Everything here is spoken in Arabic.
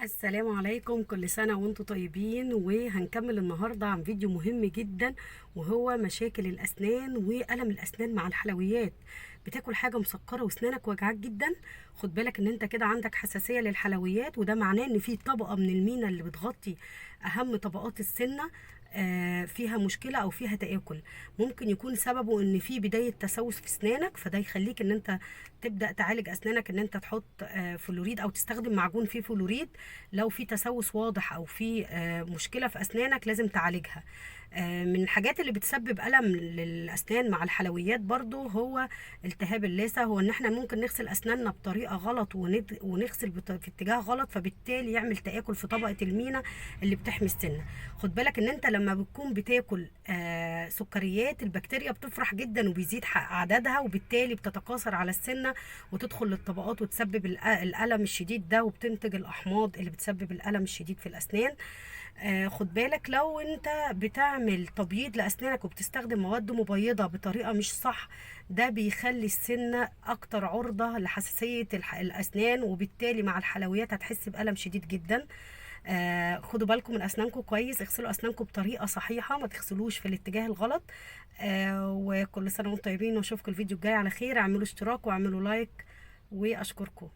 السلام عليكم، كل سنة وانتم طيبين. وهنكمل النهاردة عن فيديو مهم جدا، وهو مشاكل الأسنان وألم الأسنان مع الحلويات. بتاكل حاجة مسكرة واسنانك وجعاك جدا، خد بالك ان انت كده عندك حساسية للحلويات، وده معناه ان في طبقة من المينا اللي بتغطي أهم طبقات السنة فيها مشكلة أو فيها تآكل. ممكن يكون سببه ان في بداية تسوس في اسنانك، فده يخليك ان انت تبدأ تعالج أسنانك، ان انت تحط فلوريد أو تستخدم معجون فيه فلوريد. لو في تسوس واضح او في مشكله في اسنانك لازم تعالجها. من الحاجات اللي بتسبب الم للاسنان مع الحلويات برضو هو التهاب اللثه، هو ان احنا ممكن نغسل اسناننا بطريقه غلط ونغسل في اتجاه غلط، فبالتالي يعمل تآكل في طبقه المينا اللي بتحمي السنه. خد بالك ان انت لما بتكون بتاكل سكريات، البكتيريا بتفرح جدا وبيزيد عددها، وبالتالي بتتكاثر على السنه وتدخل للطبقات وتسبب الالم الشديد ده، وبتنتج الاحماض اللي بتسبب الالم الشديد في الاسنان. خد بالك لو انت بتعمل تبييض لاسنانك وبتستخدم مواد مبيضه بطريقه مش صح، ده بيخلي السنه اكتر عرضه لحساسيه الاسنان، وبالتالي مع الحلويات هتحس بالم شديد جدا. خدوا بالكم من اسنانكم كويس، اغسلوا اسنانكم بطريقه صحيحه، ما تغسلوش في الاتجاه الغلط. وكل سنه وانتم طيبين، واشوفكم الفيديو الجاي على خير. اعملوا اشتراك واعملوا لايك، واشكركم.